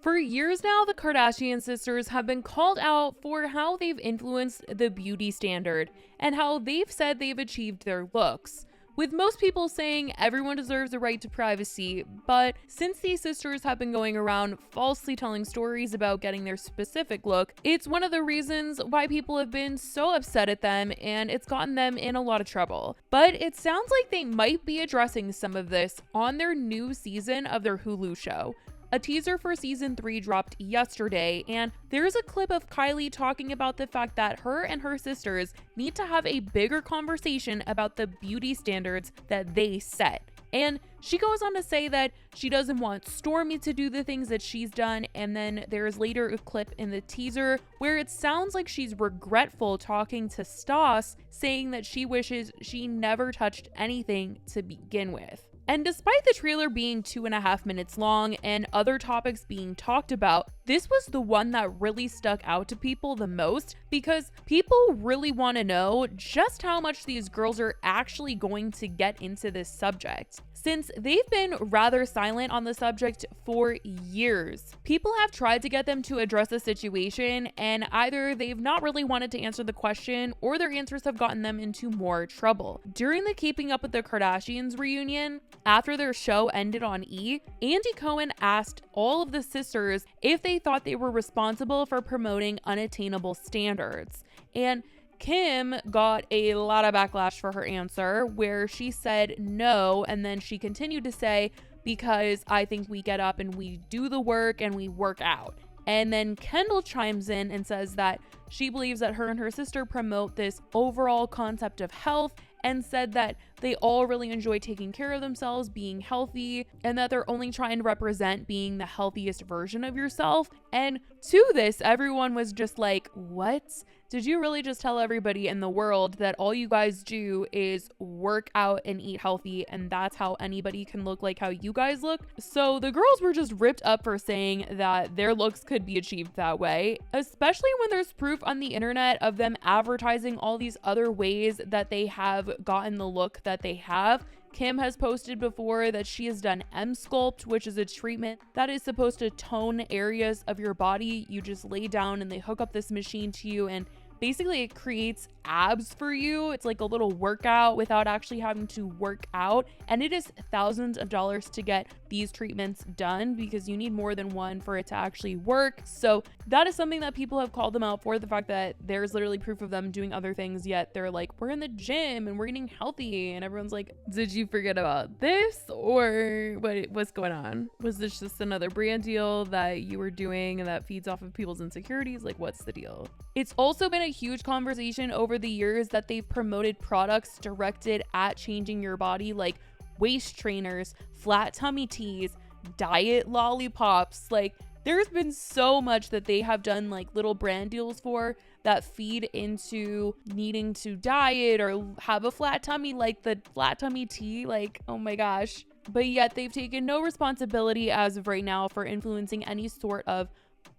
For years now, the Kardashian sisters have been called out for how they've influenced the beauty standard and how they've said they've achieved their looks, with most people saying everyone deserves a right to privacy. But since these sisters have been going around falsely telling stories about getting their specific look, it's one of the reasons why people have been so upset at them, and it's gotten them in a lot of trouble. But it sounds like they might be addressing some of this on their new season of their Hulu show. A teaser for season 3 dropped yesterday, and there's a clip of Kylie talking about the fact that her and her sisters need to have a bigger conversation about the beauty standards that they set. And she goes on to say that she doesn't want Stormi to do the things that she's done, and then there's later a clip in the teaser where it sounds like she's regretful talking to Stas, saying that she wishes she never touched anything to begin with. And despite the trailer being 2.5 minutes long and other topics being talked about, this was the one that really stuck out to people the most, because people really want to know just how much these girls are actually going to get into this subject. Since they've been rather silent on the subject for years, people have tried to get them to address the situation, and either they've not really wanted to answer the question or their answers have gotten them into more trouble. During the Keeping Up with the Kardashians reunion, after their show ended on E, Andy Cohen asked all of the sisters if they thought they were responsible for promoting unattainable standards. And Kim got a lot of backlash for her answer, where she said no, and then she continued to say, because I think we get up and we do the work and we work out. And then Kendall chimes in and says that she believes that her and her sister promote this overall concept of health, and said that they all really enjoy taking care of themselves, being healthy, and that they're only trying to represent being the healthiest version of yourself. And to this, everyone was just like, what? Did you really just tell everybody in the world that all you guys do is work out and eat healthy, and that's how anybody can look like how you guys look? So the girls were just ripped up for saying that their looks could be achieved that way, especially when there's proof on the internet of them advertising all these other ways that they have gotten the look that they have. Kim has posted before that she has done M-Sculpt, which is a treatment that is supposed to tone areas of your body. You just lay down and they hook up this machine to you, and basically it creates abs for you. It's like a little workout without actually having to work out, and it is thousands of dollars to get these treatments done because you need more than one for it to actually work. So that is something that people have called them out for, the fact that there's literally proof of them doing other things, yet they're like, we're in the gym and we're eating healthy, and everyone's like, did you forget about this, or what's going on? Was this just another brand deal that you were doing and that feeds off of people's insecurities? Like, what's the deal? It's also been a huge conversation over the years that they've promoted products directed at changing your body, like waist trainers, flat tummy teas, diet lollipops. Like, there's been so much that they have done like little brand deals for that feed into needing to diet or have a flat tummy, like the flat tummy tea. Like, oh my gosh. But yet they've taken no responsibility as of right now for influencing any sort of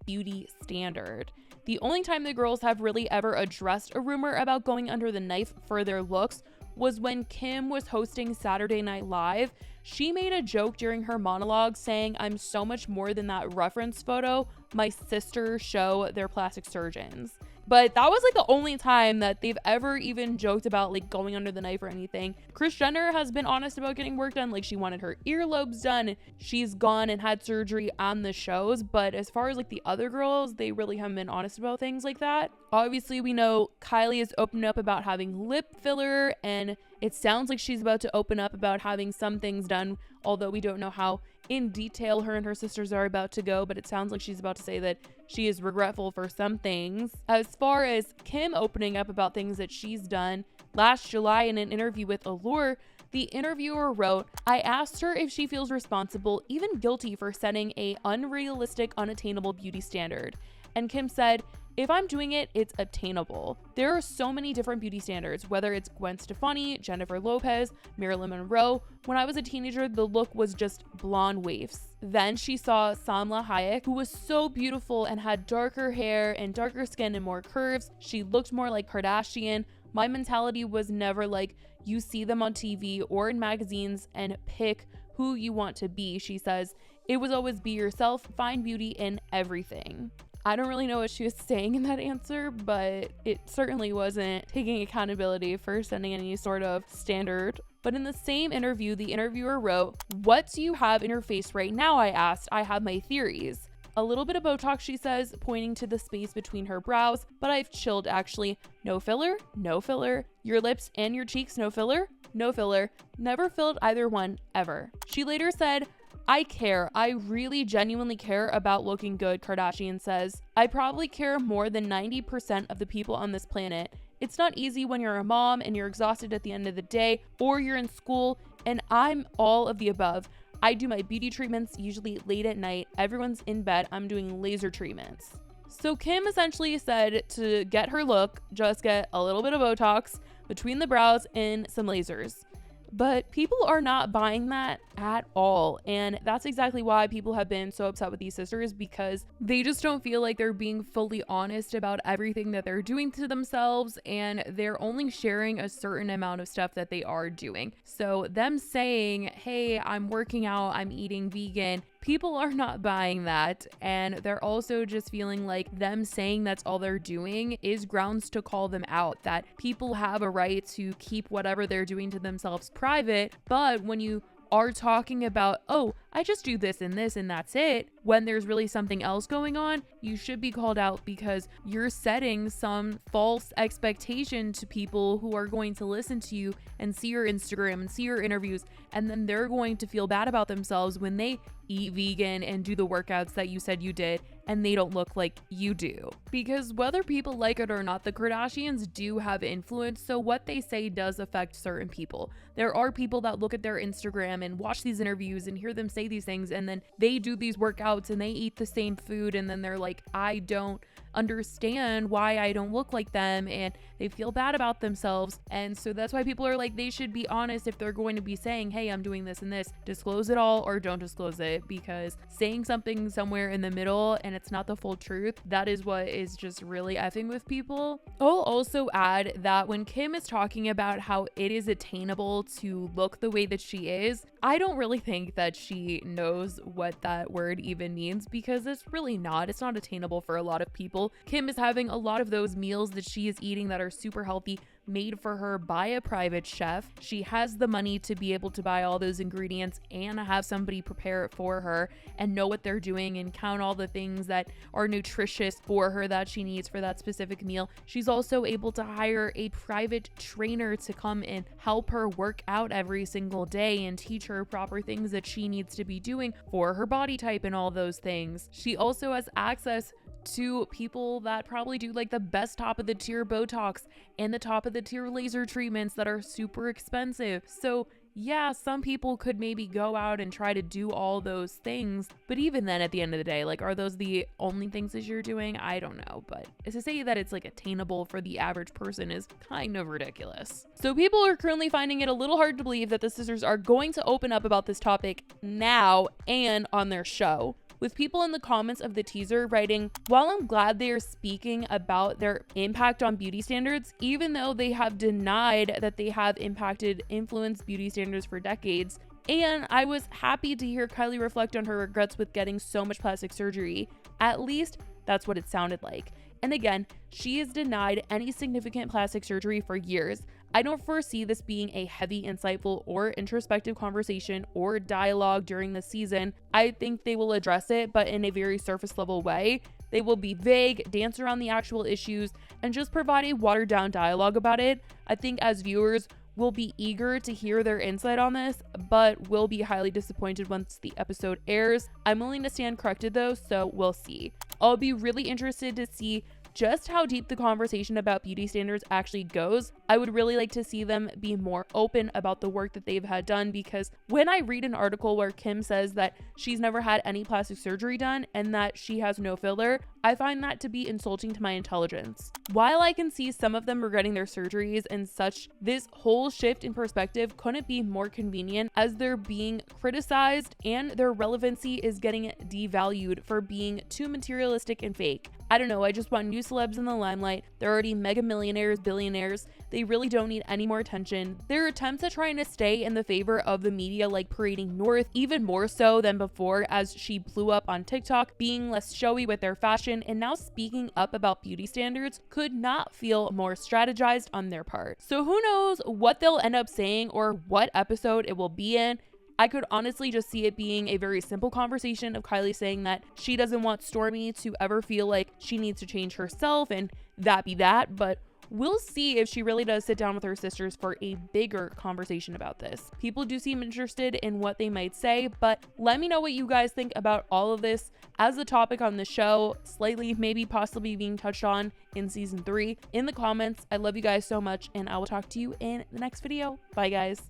beauty standard. The only time the girls have really ever addressed a rumor about going under the knife for their looks was when Kim was hosting Saturday Night Live. She made a joke during her monologue saying, "I'm so much more than that reference photo my sisters show their plastic surgeons." But that was like the only time that they've ever even joked about like going under the knife or anything. Kris Jenner has been honest about getting work done. Like, she wanted her earlobes done. She's gone and had surgery on the shows. But as far as like the other girls, they really haven't been honest about things like that. Obviously, we know Kylie has opened up about having lip filler, and it sounds like she's about to open up about having some things done, although we don't know how in detail her and her sisters are about to go, but it sounds like she's about to say that she is regretful for some things. As far as Kim opening up about things that she's done, last July in an interview with Allure, the interviewer wrote, "I asked her if she feels responsible, even guilty, for setting a unrealistic, unattainable beauty standard. And Kim said, if I'm doing it, it's attainable. There are so many different beauty standards, whether it's Gwen Stefani, Jennifer Lopez, Marilyn Monroe. When I was a teenager, the look was just blonde waves. Then she saw Salma Hayek, who was so beautiful and had darker hair and darker skin and more curves. She looked more like Kardashian. My mentality was never like, you see them on TV or in magazines and pick who you want to be," she says. It was always be yourself, find beauty in everything. I don't really know what she was saying in that answer, but it certainly wasn't taking accountability for setting any sort of standard. But in the same interview, the interviewer wrote, "What do you have in your face right now?" I asked. "I have my theories. A little bit of Botox," she says, pointing to the space between her brows, "but I've chilled actually. No filler, no filler. Your lips and your cheeks, no filler, no filler. Never filled either one, ever." She later said, "I care. I really genuinely care about looking good," Kardashian says. "I probably care more than 90% of the people on this planet. It's not easy when you're a mom and you're exhausted at the end of the day, or you're in school, and I'm all of the above. I do my beauty treatments usually late at night. Everyone's in bed. I'm doing laser treatments." So Kim essentially said to get her look, just get a little bit of Botox between the brows and some lasers. But people are not buying that at all. And that's exactly why people have been so upset with these sisters, because they just don't feel like they're being fully honest about everything that they're doing to themselves. And they're only sharing a certain amount of stuff that they are doing. So them saying, "Hey, I'm working out, I'm eating vegan," people are not buying that. And they're also just feeling like them saying that's all they're doing is grounds to call them out, that people have a right to keep whatever they're doing to themselves private. But when you are talking about, "Oh, I just do this and that's it," when there's really something else going on, you should be called out, because you're setting some false expectation to people who are going to listen to you and see your Instagram and see your interviews, and then they're going to feel bad about themselves when they eat vegan and do the workouts that you said you did and they don't look like you do. Because whether people like it or not, the Kardashians do have influence, so what they say does affect certain people. There are people that look at their Instagram and watch these interviews and hear them say these things, and then they do these workouts and they eat the same food, and then they're like, "I don't understand why I don't look like them," and they feel bad about themselves. And so that's why people are like, they should be honest if they're going to be saying, "Hey, I'm doing this and this." Disclose it all or don't disclose it, because saying something somewhere in the middle and it's not the full truth, that is what is just really effing with people. I'll also add that when Kim is talking about how it is attainable to look the way that she is, I don't really think that she knows what that word even means, because it's really not. It's not attainable for a lot of people. Kim is having a lot of those meals that she is eating that are super healthy, made for her by a private chef. She has the money to be able to buy all those ingredients and have somebody prepare it for her and know what they're doing and count all the things that are nutritious for her that she needs for that specific meal. She's also able to hire a private trainer to come and help her work out every single day and teach her proper things that she needs to be doing for her body type and all those things. She also has access to people that probably do like the best top of the tier Botox and the top of the tier laser treatments that are super expensive. So yeah, some people could maybe go out and try to do all those things, but even then, at the end of the day, like, are those the only things that you're doing? I don't know, but to say that it's like attainable for the average person is kind of ridiculous. So people are currently finding it a little hard to believe that the sisters are going to open up about this topic now and on their show, with people in the comments of the teaser writing, "While I'm glad they are speaking about their impact on beauty standards, even though they have denied that they have influenced beauty standards for decades. And I was happy to hear Kylie reflect on her regrets with getting so much plastic surgery. At least that's what it sounded like." And again, she has denied any significant plastic surgery for years. I don't foresee this being a heavy, insightful, or introspective conversation or dialogue during the season. I think they will address it, but in a very surface level way. They will be vague, dance around the actual issues, and just provide a watered down dialogue about it. I think as viewers, we'll be eager to hear their insight on this, but will be highly disappointed once the episode airs. I'm willing to stand corrected though, so we'll see. I'll be really interested to see just how deep the conversation about beauty standards actually goes. I would really like to see them be more open about the work that they've had done, because when I read an article where Kim says that she's never had any plastic surgery done and that she has no filler, I find that to be insulting to my intelligence. While I can see some of them regretting their surgeries and such, this whole shift in perspective couldn't be more convenient, as they're being criticized and their relevancy is getting devalued for being too materialistic and fake. I don't know, I just want new celebs in the limelight. They're already mega millionaires, billionaires. They really don't need any more attention. Their attempts at trying to stay in the favor of the media, like parading north, even more so than before as she blew up on TikTok, being less showy with their fashion, and now speaking up about beauty standards, could not feel more strategized on their part. So who knows what they'll end up saying or what episode it will be in. I could honestly just see it being a very simple conversation of Kylie saying that she doesn't want Stormi to ever feel like she needs to change herself and that be that, but we'll see if she really does sit down with her sisters for a bigger conversation about this. People do seem interested in what they might say, but let me know what you guys think about all of this as the topic on the show, slightly maybe possibly being touched on in season 3 in the comments. I love you guys so much, and I will talk to you in the next video. Bye guys.